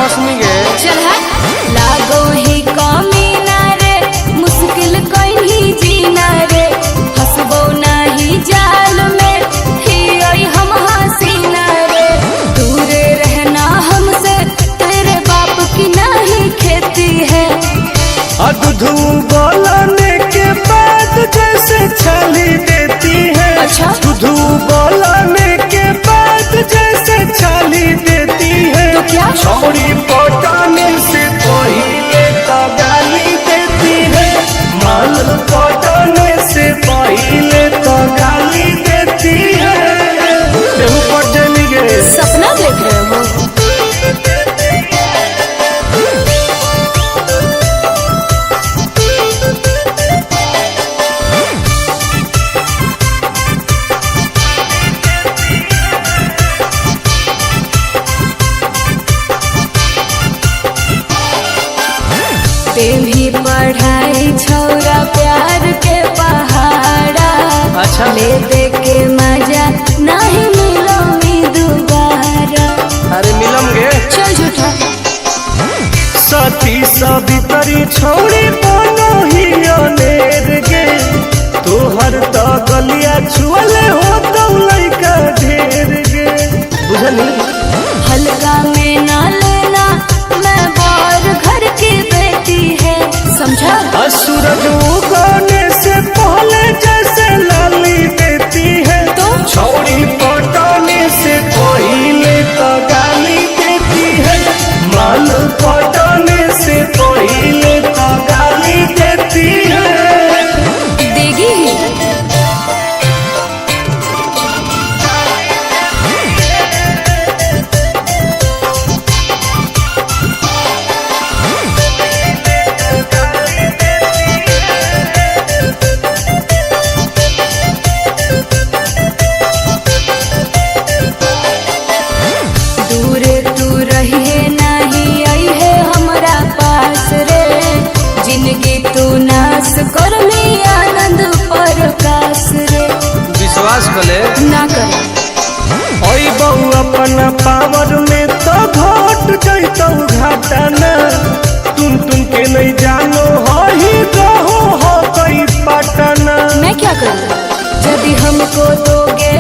फसनी गे। चल लागो ही कमीना रे, मुश्किल कहीं जीना रे, फसबो नहीं जाल में ही आई हम हसीना रे। दूरे रहना हमसे, तेरे बाप की नहीं खेती है। दूधू बोलने के बाद जैसे छाली देती है। अच्छा दूधू बोलने के बाद जैसे छाली देती है। तो क्या छोड़ी पटाने से पहले तो गाली देती है। माल पटाने से पहले तो गाली देती है। देहु पट जली गे। सपना देख रहे हो? भी पढ़ाई छौरा प्यार के पहाड़ा। अच्छा ले दे के मजा नहीं मिलो मी दोबारा। अरे मिलम गे। चल झूठा सती सवितरी छोड़ी बनो ही अनेर गे। तोहर तो गलिया छुअले हो तो लइका ढेर गे। बुझनी हल्का में ना लेना, मैं बार घर की बेटी है, समझा? सूरज उगने से पहले जैसे लाली देती है। तो छोड़ी पटाने से पहले तो गाली देती है। माल पटाने से पहले तो गाली देती है। देगी ही। दूरे तू रहिए नहीं आई है हमारा पास रे। जिंदगी तू नाश कर में आनंद प्रकाश रे। विश्वास कले ना कर ओई बहु अपना पावर में तो घट जैतौ घाटाना। तुम के नहीं जानो हो ही रहो हो कोई पटना। मैं क्या करूँ? यदि हमको दोगे